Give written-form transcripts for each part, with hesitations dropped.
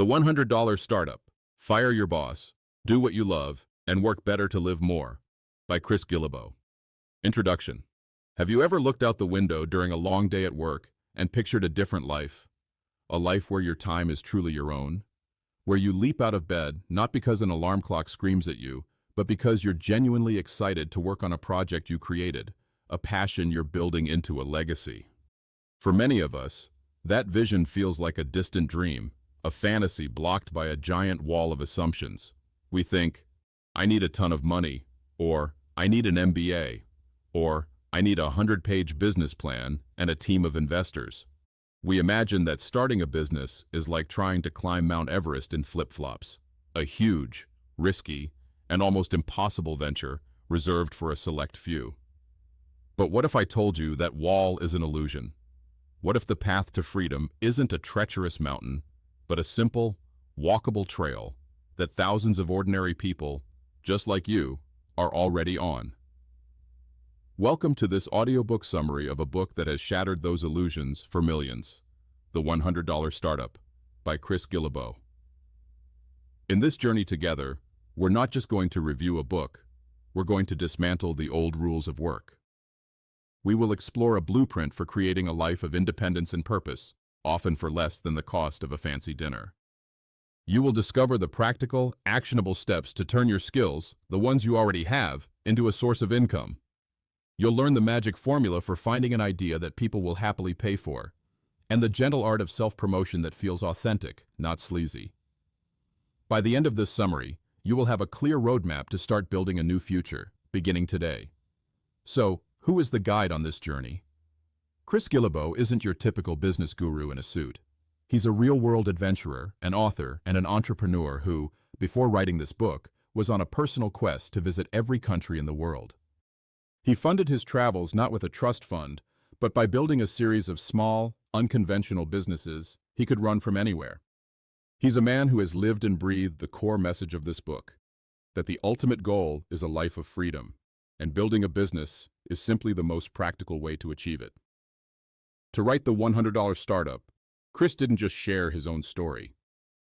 The $100 Startup. Fire your boss, do what you love, and work better to live more. By Chris Guillebeau. Introduction. Have you ever looked out the window during a long day at work and pictured a different life? A life where your time is truly your own? Where you leap out of bed not because an alarm clock screams at you, but because you're genuinely excited to work on a project you created, a passion you're building into a legacy. For many of us, that vision feels like a distant dream, a fantasy blocked by a giant wall of assumptions. We think, I need a ton of money, or I need an MBA, or I need a 100-page business plan and a team of investors. We imagine that starting a business is like trying to climb Mount Everest in flip-flops, a huge, risky, and almost impossible venture reserved for a select few. But what if I told you that wall is an illusion? What if the path to freedom isn't a treacherous mountain, but a simple, walkable trail that thousands of ordinary people, just like you, are already on? Welcome to this audiobook summary of a book that has shattered those illusions for millions. The $100 Startup by Chris Guillebeau. In this journey together, we're not just going to review a book, we're going to dismantle the old rules of work. We will explore a blueprint for creating a life of independence and purpose, often for less than the cost of a fancy dinner. You will discover the practical, actionable steps to turn your skills, the ones you already have, into a source of income. You'll learn the magic formula for finding an idea that people will happily pay for, and the gentle art of self-promotion that feels authentic, not sleazy. By the end of this summary, you will have a clear roadmap to start building a new future, beginning today. So, who is the guide on this journey? Chris Guillebeau isn't your typical business guru in a suit. He's a real-world adventurer, an author, and an entrepreneur who, before writing this book, was on a personal quest to visit every country in the world. He funded his travels not with a trust fund, but by building a series of small, unconventional businesses he could run from anywhere. He's a man who has lived and breathed the core message of this book, that the ultimate goal is a life of freedom, and building a business is simply the most practical way to achieve it. To write the $100 Startup, Chris didn't just share his own story.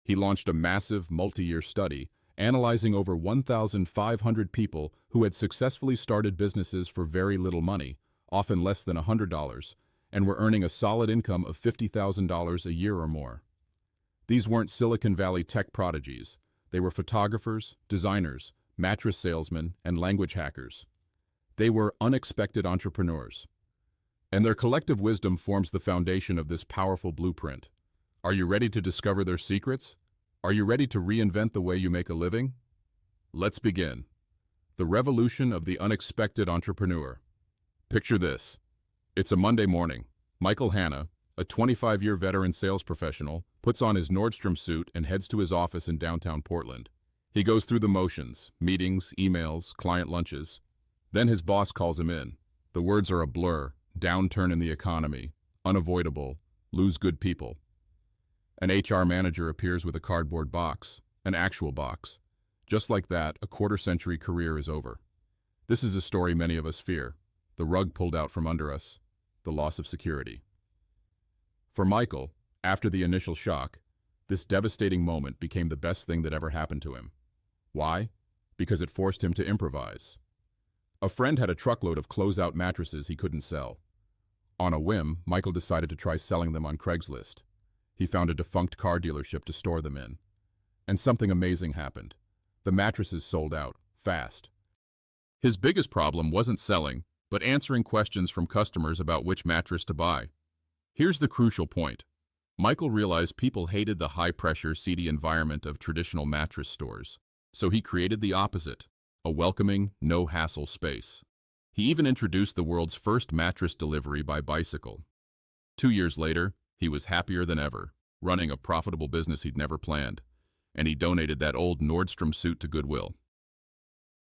He launched a massive, multi-year study analyzing over 1,500 people who had successfully started businesses for very little money, often less than $100, and were earning a solid income of $50,000 a year or more. These weren't Silicon Valley tech prodigies. They were photographers, designers, mattress salesmen, and language hackers. They were unexpected entrepreneurs. And their collective wisdom forms the foundation of this powerful blueprint. Are you ready to discover their secrets? Are you ready to reinvent the way you make a living? Let's begin. The revolution of the unexpected entrepreneur. Picture this. It's a Monday morning. Michael Hanna, a 25-year veteran sales professional, puts on his Nordstrom suit and heads to his office in downtown Portland. He goes through the motions, meetings, emails, client lunches. Then his boss calls him in. The words are a blur: downturn in the economy, unavoidable, lose good people. An HR manager appears with a cardboard box, an actual box. Just like that, a quarter-century career is over. This is a story many of us fear: the rug pulled out from under us, the loss of security. For Michael, after the initial shock, this devastating moment became the best thing that ever happened to him. Why? Because it forced him to improvise. A friend had a truckload of closeout mattresses he couldn't sell. On a whim, Michael decided to try selling them on Craigslist. He found a defunct car dealership to store them in. And something amazing happened. The mattresses sold out, fast. His biggest problem wasn't selling, but answering questions from customers about which mattress to buy. Here's the crucial point. Michael realized people hated the high-pressure, seedy environment of traditional mattress stores. So he created the opposite, a welcoming, no-hassle space. He even introduced the world's first mattress delivery by bicycle. 2 years later, he was happier than ever, running a profitable business he'd never planned, and he donated that old Nordstrom suit to Goodwill.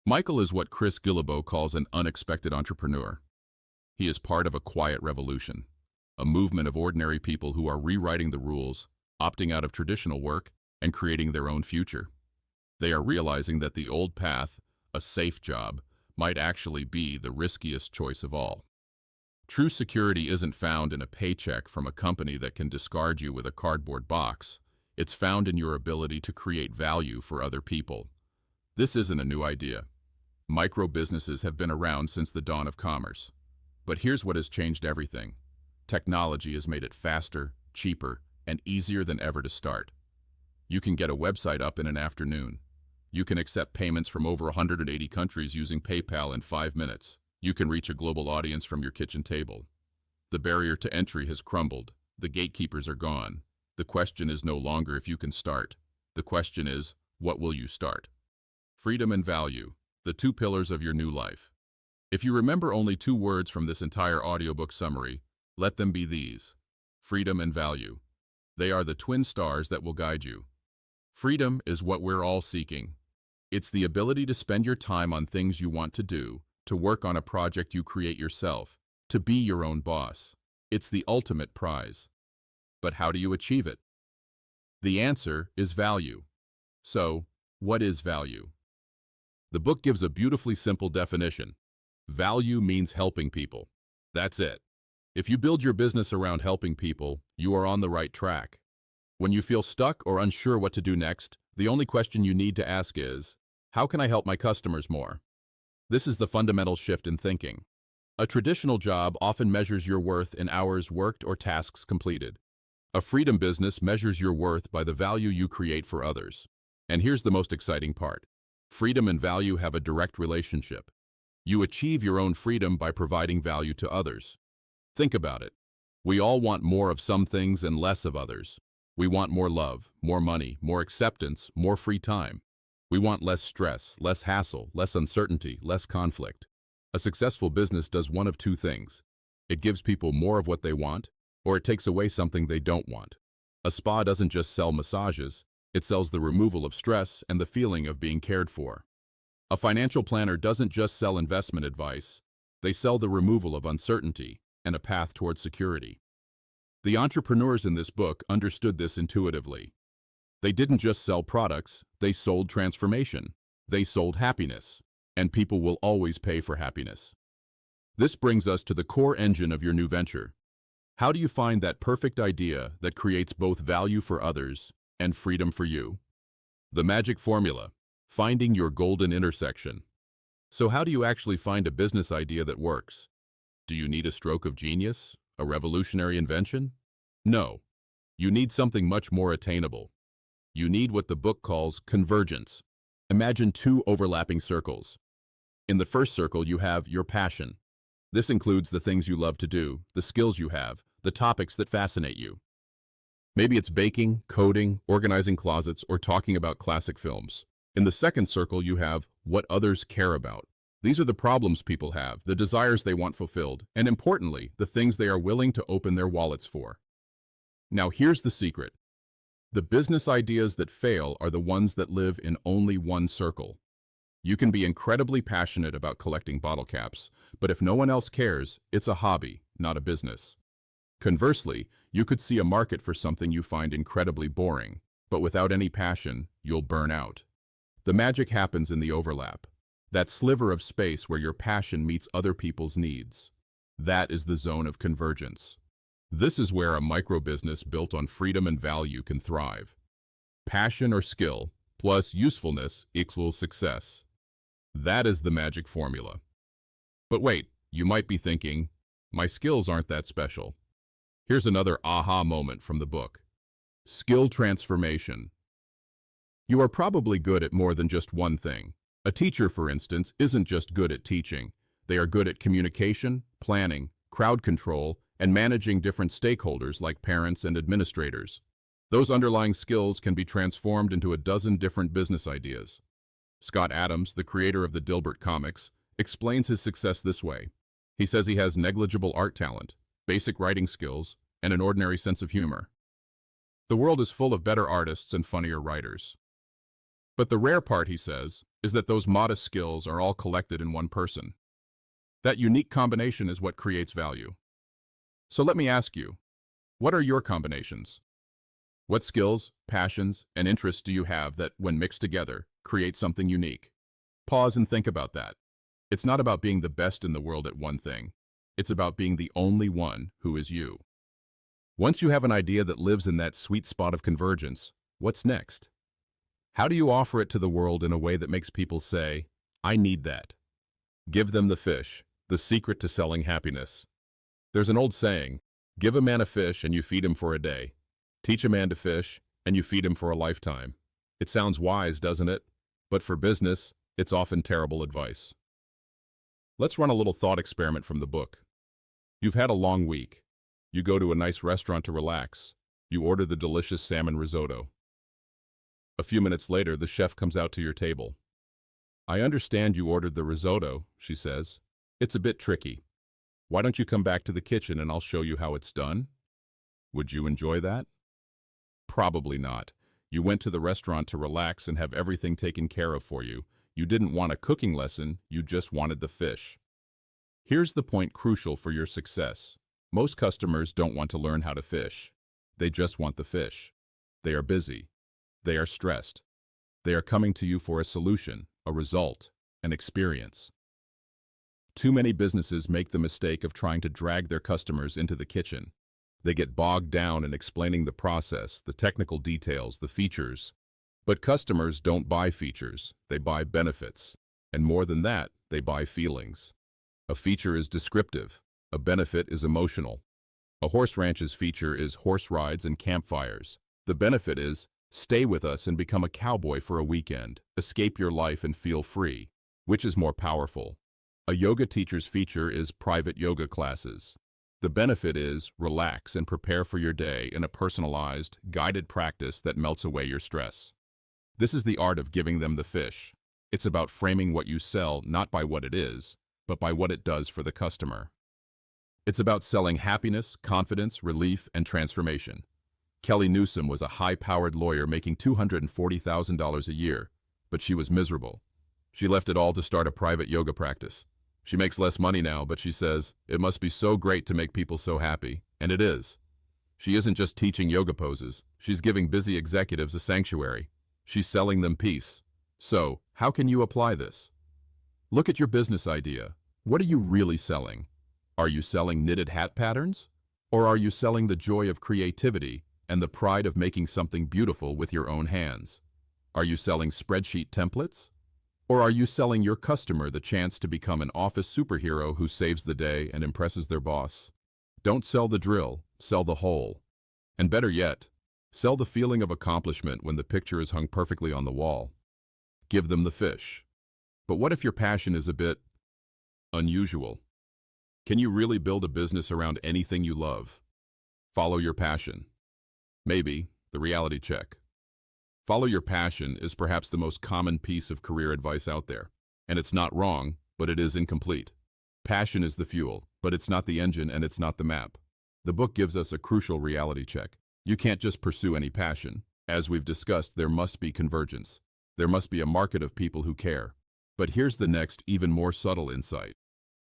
Michael is what Chris Guillebeau calls an unexpected entrepreneur. He is part of a quiet revolution, a movement of ordinary people who are rewriting the rules, opting out of traditional work, and creating their own future. They are realizing that the old path, a safe job, might actually be the riskiest choice of all. True security isn't found in a paycheck from a company that can discard you with a cardboard box. It's found in your ability to create value for other people. This isn't a new idea. Micro businesses have been around since the dawn of commerce. But here's what has changed everything. Technology has made it faster, cheaper, and easier than ever to start. You can get a website up in an afternoon. You can accept payments from over 180 countries using PayPal in 5 minutes. You can reach a global audience from your kitchen table. The barrier to entry has crumbled. The gatekeepers are gone. The question is no longer if you can start. The question is, what will you start? Freedom and value, the two pillars of your new life. If you remember only 2 words from this entire audiobook summary, let them be these: freedom and value. They are the twin stars that will guide you. Freedom is what we're all seeking. It's the ability to spend your time on things you want to do, to work on a project you create yourself, to be your own boss. It's the ultimate prize. But how do you achieve it? The answer is value. So, what is value? The book gives a beautifully simple definition. Value means helping people. That's it. If you build your business around helping people, you are on the right track. When you feel stuck or unsure what to do next, the only question you need to ask is, how can I help my customers more? This is the fundamental shift in thinking. A traditional job often measures your worth in hours worked or tasks completed. A freedom business measures your worth by the value you create for others. And here's the most exciting part. Freedom and value have a direct relationship. You achieve your own freedom by providing value to others. Think about it. We all want more of some things and less of others. We want more love, more money, more acceptance, more free time. We want less stress, less hassle, less uncertainty, less conflict. A successful business does one of 2 things. It gives people more of what they want, or it takes away something they don't want. A spa doesn't just sell massages, it sells the removal of stress and the feeling of being cared for. A financial planner doesn't just sell investment advice, they sell the removal of uncertainty and a path toward security. The entrepreneurs in this book understood this intuitively. They didn't just sell products, they sold transformation. They sold happiness, and people will always pay for happiness. This brings us to the core engine of your new venture. How do you find that perfect idea that creates both value for others and freedom for you? The magic formula: finding your golden intersection. So how do you actually find a business idea that works? Do you need a stroke of genius? A revolutionary invention? No. You need something much more attainable. You need what the book calls convergence. Imagine 2 overlapping circles. In the first circle, you have your passion. This includes the things you love to do, the skills you have, the topics that fascinate you. Maybe it's baking, coding, organizing closets, or talking about classic films. In the second circle, you have what others care about. These are the problems people have, the desires they want fulfilled, and importantly, the things they are willing to open their wallets for. Now here's the secret. The business ideas that fail are the ones that live in only one circle. You can be incredibly passionate about collecting bottle caps, but if no one else cares, it's a hobby, not a business. Conversely, you could see a market for something you find incredibly boring, but without any passion, you'll burn out. The magic happens in the overlap. That sliver of space where your passion meets other people's needs. That is the zone of convergence. This is where a micro-business built on freedom and value can thrive. Passion or skill plus usefulness equals success. That is the magic formula. But wait, you might be thinking, my skills aren't that special. Here's another aha moment from the book. Skill transformation. You are probably good at more than just one thing. A teacher, for instance, isn't just good at teaching. They are good at communication, planning, crowd control, and managing different stakeholders like parents and administrators. Those underlying skills can be transformed into a dozen different business ideas. Scott Adams, the creator of the Dilbert comics, explains his success this way. He says he has negligible art talent, basic writing skills, and an ordinary sense of humor. The world is full of better artists and funnier writers. But the rare part, he says, is that those modest skills are all collected in one person. That unique combination is what creates value. So let me ask you, what are your combinations? What skills, passions, and interests do you have that, when mixed together, create something unique? Pause and think about that. It's not about being the best in the world at one thing. It's about being the only one who is you. Once you have an idea that lives in that sweet spot of convergence, What's next? How do you offer it to the world in a way that makes people say, I need that? Give them the fish, the secret to selling happiness. There's an old saying, give a man a fish and you feed him for a day. Teach a man to fish and you feed him for a lifetime. It sounds wise, doesn't it? But for business, it's often terrible advice. Let's run a little thought experiment from the book. You've had a long week. You go to a nice restaurant to relax. You order the delicious salmon risotto. A few minutes later, the chef comes out to your table. I understand you ordered the risotto, she says. It's a bit tricky. Why don't you come back to the kitchen and I'll show you how it's done? Would you enjoy that? Probably not. You went to the restaurant to relax and have everything taken care of for you. You didn't want a cooking lesson, you just wanted the fish. Here's the point crucial for your success. Most customers don't want to learn how to fish. They just want the fish. They are busy. They are stressed. They are coming to you for a solution, a result, an experience. Too many businesses make the mistake of trying to drag their customers into the kitchen. They get bogged down in explaining the process, the technical details, the features. But customers don't buy features, they buy benefits. And more than that, they buy feelings. A feature is descriptive. A benefit is emotional. A horse ranch's feature is horse rides and campfires. The benefit is, stay with us and become a cowboy for a weekend. Escape your life and feel free. Which is more powerful? A yoga teacher's feature is private yoga classes. The benefit is, relax and prepare for your day in a personalized, guided practice that melts away your stress. This is the art of giving them the fish. It's about framing what you sell not by what it is, but by what it does for the customer. It's about selling happiness, confidence, relief, and transformation. Kelly Newsom was a high-powered lawyer making $240,000 a year, but she was miserable. She left it all to start a private yoga practice. She makes less money now, but she says, it must be so great to make people so happy, and it is. She isn't just teaching yoga poses, she's giving busy executives a sanctuary. She's selling them peace. So, how can you apply this? Look at your business idea. What are you really selling? Are you selling knitted hat patterns? Or are you selling the joy of creativity and the pride of making something beautiful with your own hands? Are you selling spreadsheet templates? Or are you selling your customer the chance to become an office superhero who saves the day and impresses their boss? Don't sell the drill, sell the whole. And better yet, sell the feeling of accomplishment when the picture is hung perfectly on the wall. Give them the fish. But what if your passion is a bit unusual? Can you really build a business around anything you love? Follow your passion. Maybe the reality check. Follow your passion is perhaps the most common piece of career advice out there. And it's not wrong, but it is incomplete. Passion is the fuel, but it's not the engine and it's not the map. The book gives us a crucial reality check. You can't just pursue any passion. As we've discussed, there must be convergence. There must be a market of people who care. But here's the next, even more subtle insight.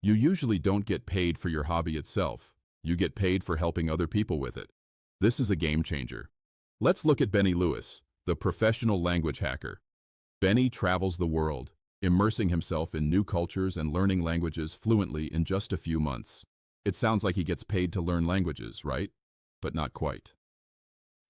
You usually don't get paid for your hobby itself. You get paid for helping other people with it. This is a game changer. Let's look at Benny Lewis, the professional language hacker. Benny travels the world, immersing himself in new cultures and learning languages fluently in just a few months. It sounds like he gets paid to learn languages, right? But not quite.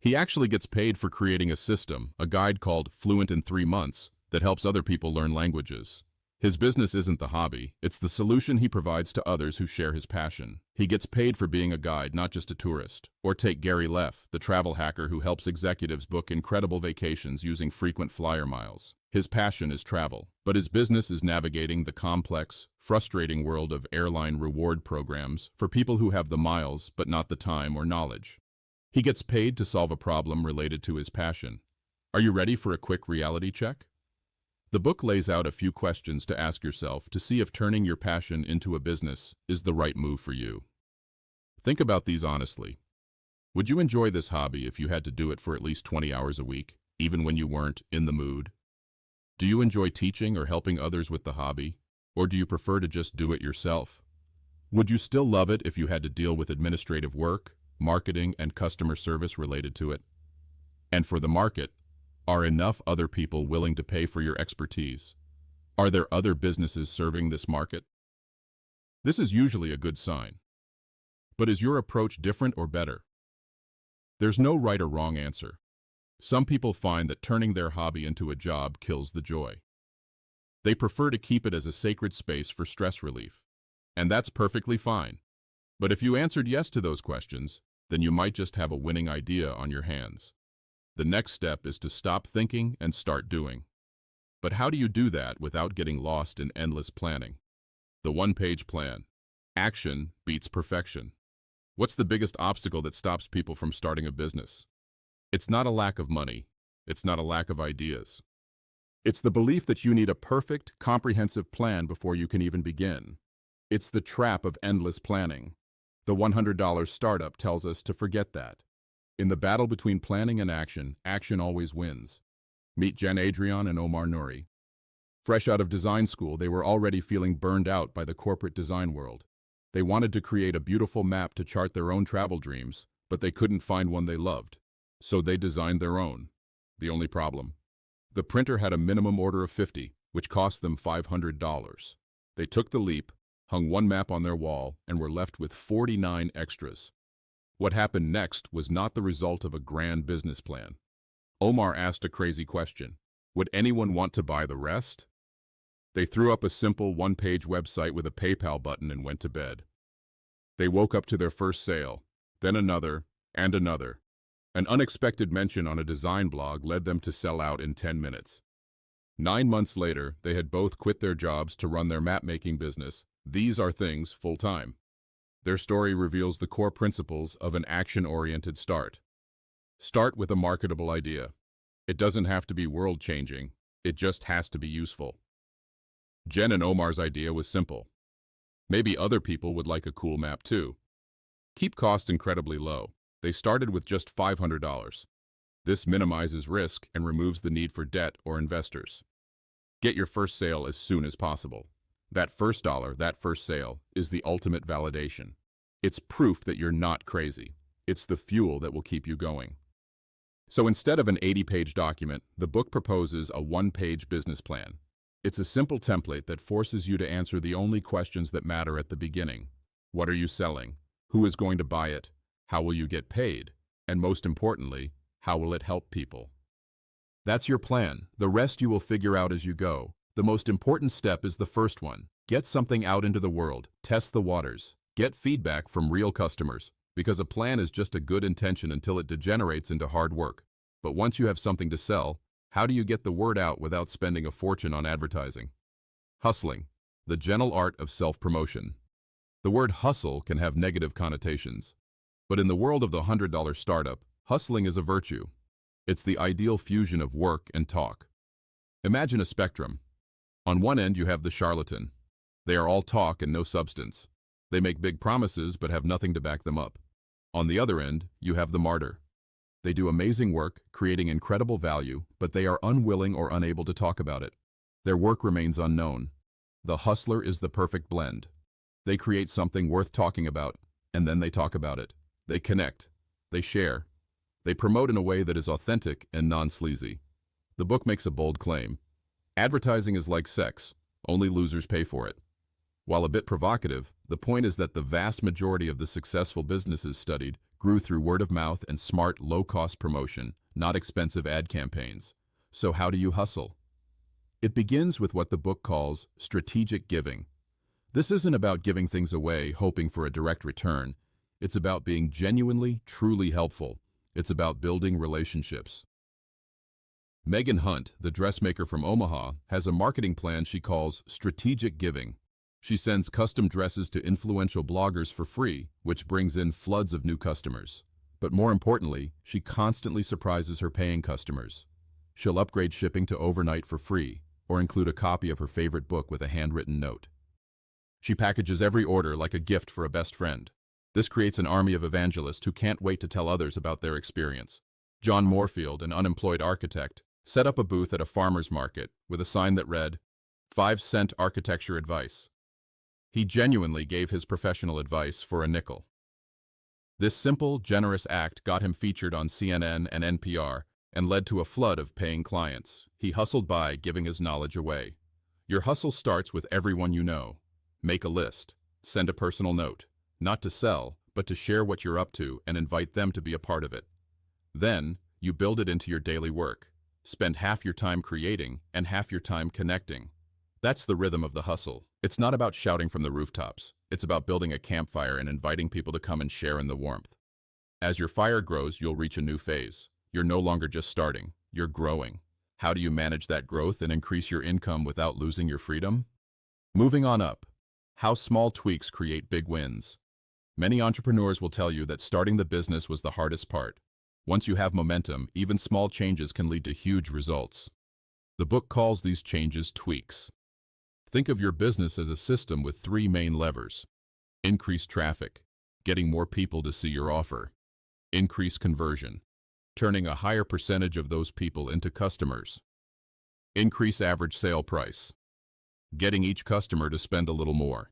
He actually gets paid for creating a system, a guide called Fluent in 3 Months, that helps other people learn languages. His business isn't the hobby, it's the solution he provides to others who share his passion. He gets paid for being a guide, not just a tourist. Or take Gary Leff, the travel hacker who helps executives book incredible vacations using frequent flyer miles. His passion is travel, but his business is navigating the complex, frustrating world of airline reward programs for people who have the miles but not the time or knowledge. He gets paid to solve a problem related to his passion. Are you ready for a quick reality check? The book lays out a few questions to ask yourself to see if turning your passion into a business is the right move for you. Think about these honestly. Would you enjoy this hobby if you had to do it for at least 20 hours a week, even when you weren't in the mood? Do you enjoy teaching or helping others with the hobby, or do you prefer to just do it yourself? Would you still love it if you had to deal with administrative work, marketing, and customer service related to it? And for the market, are enough other people willing to pay for your expertise? Are there other businesses serving this market? This is usually a good sign. But is your approach different or better? There's no right or wrong answer. Some people find that turning their hobby into a job kills the joy. They prefer to keep it as a sacred space for stress relief. And that's perfectly fine. But if you answered yes to those questions, then you might just have a winning idea on your hands. The next step is to stop thinking and start doing. But how do you do that without getting lost in endless planning? The one-page plan. Action beats perfection. What's the biggest obstacle that stops people from starting a business? It's not a lack of money. It's not a lack of ideas. It's the belief that you need a perfect, comprehensive plan before you can even begin. It's the trap of endless planning. The $100 startup tells us to forget that. In the battle between planning and action, action always wins. Meet Jen Adrian and Omar Nouri. Fresh out of design school, they were already feeling burned out by the corporate design world. They wanted to create a beautiful map to chart their own travel dreams, but they couldn't find one they loved. So they designed their own. The only problem: the printer had a minimum order of 50, which cost them $500. They took the leap, hung one map on their wall, and were left with 49 extras. What happened next was not the result of a grand business plan. Omar asked a crazy question: would anyone want to buy the rest? They threw up a simple one-page website with a PayPal button and went to bed. They woke up to their first sale, then another, and another. An unexpected mention on a design blog led them to sell out in 10 minutes. 9 months later, they had both quit their jobs to run their map-making business. These are things full-time. Their story reveals the core principles of an action-oriented start. Start with a marketable idea. It doesn't have to be world-changing. It just has to be useful. Jen and Omar's idea was simple. Maybe other people would like a cool map too. Keep costs incredibly low. They started with just $500. This minimizes risk and removes the need for debt or investors. Get your first sale as soon as possible. That first dollar, that first sale, is the ultimate validation. It's proof that you're not crazy. It's the fuel that will keep you going. So instead of an 80-page document, the book proposes a one-page business plan. It's a simple template that forces you to answer the only questions that matter at the beginning. What are you selling? Who is going to buy it? How will you get paid? And most importantly, how will it help people? That's your plan. The rest you will figure out as you go. The most important step is the first one. Get something out into the world. Test the waters. Get feedback from real customers. Because a plan is just a good intention until it degenerates into hard work. But once you have something to sell, how do you get the word out without spending a fortune on advertising? Hustling, the gentle art of self-promotion. The word hustle can have negative connotations. But in the world of the $100 startup, hustling is a virtue. It's the ideal fusion of work and talk. Imagine a spectrum. On one end you have the charlatan. They are all talk and no substance. They make big promises but have nothing to back them up. On the other end, you have the martyr. They do amazing work, creating incredible value, but they are unwilling or unable to talk about it. Their work remains unknown. The hustler is the perfect blend. They create something worth talking about, and then they talk about it. They connect. They share. They promote in a way that is authentic and non-sleazy. The book makes a bold claim. Advertising is like sex. Only losers pay for it. While a bit provocative, the point is that the vast majority of the successful businesses studied grew through word of mouth and smart, low-cost promotion, not expensive ad campaigns. So how do you hustle? It begins with what the book calls strategic giving. This isn't about giving things away, hoping for a direct return. It's about being genuinely, truly helpful. It's about building relationships. Megan Hunt, the dressmaker from Omaha, has a marketing plan she calls strategic giving. She sends custom dresses to influential bloggers for free, which brings in floods of new customers. But more importantly, she constantly surprises her paying customers. She'll upgrade shipping to overnight for free, or include a copy of her favorite book with a handwritten note. She packages every order like a gift for a best friend. This creates an army of evangelists who can't wait to tell others about their experience. John Moorfield, an unemployed architect, set up a booth at a farmer's market with a sign that read, 5-cent architecture advice. He genuinely gave his professional advice for a nickel. This simple, generous act got him featured on CNN and NPR and led to a flood of paying clients. He hustled by, giving his knowledge away. Your hustle starts with everyone you know. Make a list. Send a personal note. Not to sell, but to share what you're up to and invite them to be a part of it. Then, You build it into your daily work. Spend half your time creating and half your time connecting. That's the rhythm of the hustle. It's not about shouting from the rooftops. It's about building a campfire and inviting people to come and share in the warmth. As your fire grows, you'll reach a new phase. You're no longer just starting, you're growing. How do you manage that growth and increase your income without losing your freedom? Moving on up. How small tweaks create big wins. Many entrepreneurs will tell you that starting the business was the hardest part. Once you have momentum, even small changes can lead to huge results. The book calls these changes tweaks. Think of your business as a system with three main levers. Increase traffic, getting more people to see your offer. Increase conversion, turning a higher percentage of those people into customers. Increase average sale price, getting each customer to spend a little more.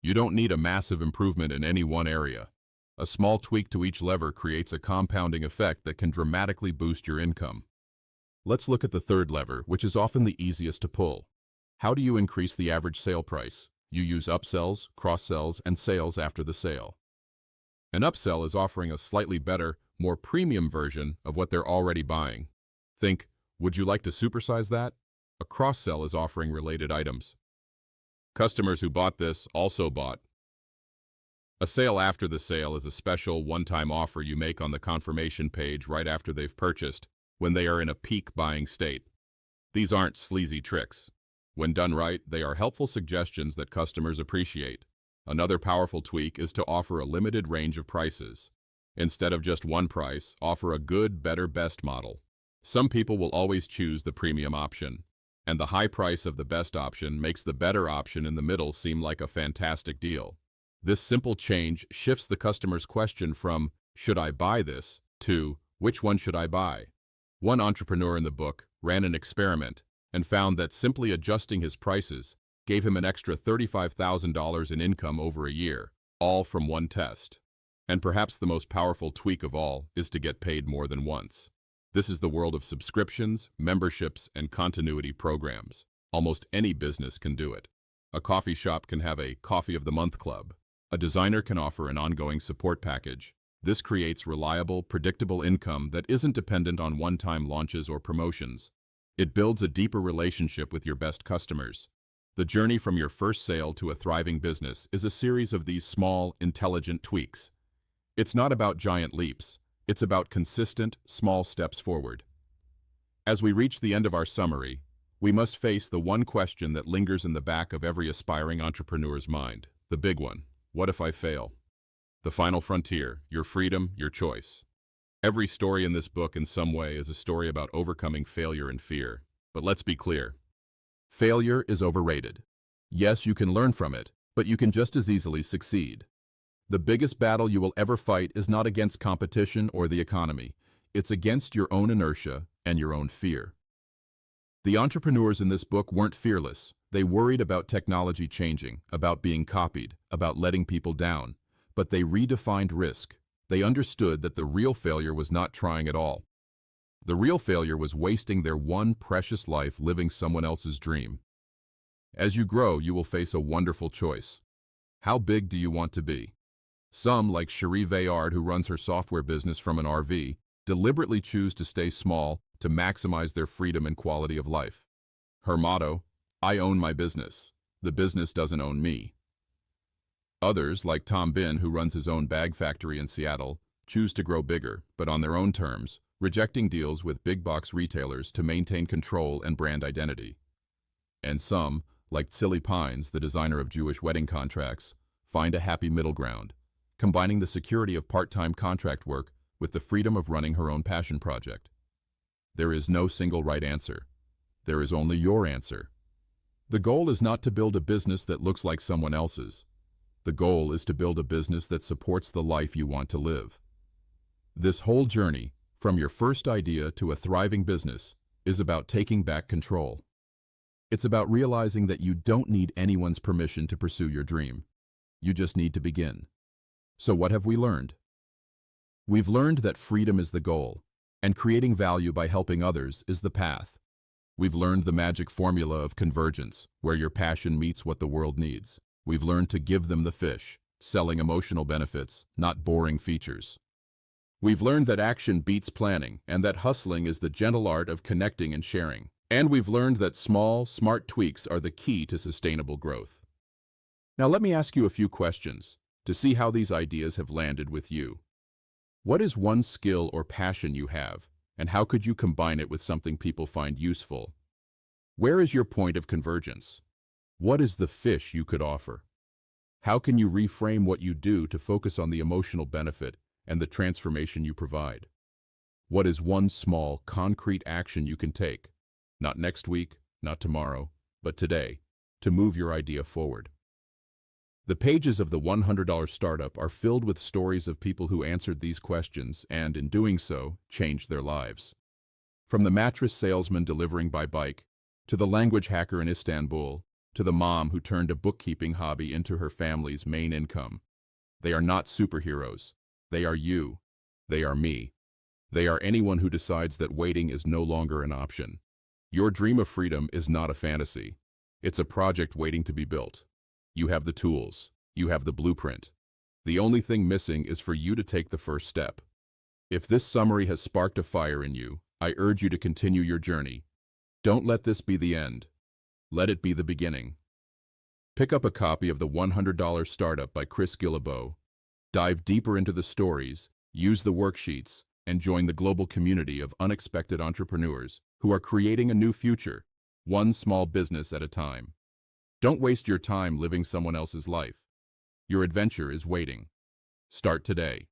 You don't need a massive improvement in any one area. A small tweak to each lever creates a compounding effect that can dramatically boost your income. Let's look at the third lever, which is often the easiest to pull. How do you increase the average sale price? You use upsells, cross-sells, and sales after the sale. An upsell is offering a slightly better, more premium version of what they're already buying. Think, would you like to supersize that? A cross-sell is offering related items. Customers who bought this also bought. A sale after the sale is a special one-time offer you make on the confirmation page right after they've purchased, when they are in a peak buying state. These aren't sleazy tricks. When done right, they are helpful suggestions that customers appreciate. Another powerful tweak is to offer a limited range of prices. Instead of just one price, offer a good, better, best model. Some people will always choose the premium option, and the high price of the best option makes the better option in the middle seem like a fantastic deal. This simple change shifts the customer's question from, "Should I buy this?" to, "Which one should I buy?" One entrepreneur in the book ran an experiment and found that simply adjusting his prices gave him an extra $35,000 in income over a year, all from one test. And perhaps the most powerful tweak of all is to get paid more than once. This is the world of subscriptions, memberships, and continuity programs. Almost any business can do it. A coffee shop can have a Coffee of the Month club. A designer can offer an ongoing support package. This creates reliable, predictable income that isn't dependent on one-time launches or promotions. It builds a deeper relationship with your best customers. The journey from your first sale to a thriving business is a series of these small, intelligent tweaks. It's not about giant leaps. It's about consistent, small steps forward. As we reach the end of our summary, we must face the one question that lingers in the back of every aspiring entrepreneur's mind, the big one: what if I fail? The final frontier, your freedom, your choice. Every story in this book in some way is a story about overcoming failure and fear. But let's be clear. Failure is overrated. Yes, you can learn from it, but you can just as easily succeed. The biggest battle you will ever fight is not against competition or the economy. It's against your own inertia and your own fear. The entrepreneurs in this book weren't fearless. They worried about technology changing, about being copied, about letting people down. But they redefined risk. They understood that the real failure was not trying at all. The real failure was wasting their one precious life living someone else's dream. As you grow, you will face a wonderful choice. How big do you want to be? Some, like Cherie Vayard, who runs her software business from an RV, deliberately choose to stay small to maximize their freedom and quality of life. Her motto, "I own my business. The business doesn't own me." Others, like Tom Bin, who runs his own bag factory in Seattle, choose to grow bigger, but on their own terms, rejecting deals with big-box retailers to maintain control and brand identity. And some, like Tsili Pines, the designer of Jewish wedding contracts, find a happy middle ground, combining the security of part-time contract work with the freedom of running her own passion project. There is no single right answer. There is only your answer. The goal is not to build a business that looks like someone else's. The goal is to build a business that supports the life you want to live. This whole journey, from your first idea to a thriving business, is about taking back control. It's about realizing that you don't need anyone's permission to pursue your dream. You just need to begin. So what have we learned? We've learned that freedom is the goal, and creating value by helping others is the path. We've learned the magic formula of convergence, where your passion meets what the world needs. We've learned to give them the fish, selling emotional benefits, not boring features. We've learned that action beats planning and that hustling is the gentle art of connecting and sharing. And we've learned that small, smart tweaks are the key to sustainable growth. Now let me ask you a few questions to see how these ideas have landed with you. What is one skill or passion you have, and how could you combine it with something people find useful? Where is your point of convergence? What is the fish you could offer? How can you reframe what you do to focus on the emotional benefit and the transformation you provide? What is one small, concrete action you can take, not next week, not tomorrow, but today, to move your idea forward? The pages of the $100 Startup are filled with stories of people who answered these questions and, in doing so, changed their lives. From the mattress salesman delivering by bike, to the language hacker in Istanbul, to the mom who turned a bookkeeping hobby into her family's main income. They are not superheroes. They are you. They are me. They are anyone who decides that waiting is no longer an option. Your dream of freedom is not a fantasy. It's a project waiting to be built. You have the tools. You have the blueprint. The only thing missing is for you to take the first step. If this summary has sparked a fire in you, I urge you to continue your journey. Don't let this be the end. Let it be the beginning. Pick up a copy of the $100 Startup by Chris Guillebeau. Dive deeper into the stories, use the worksheets, and join the global community of unexpected entrepreneurs who are creating a new future, one small business at a time. Don't waste your time living someone else's life. Your adventure is waiting. Start today.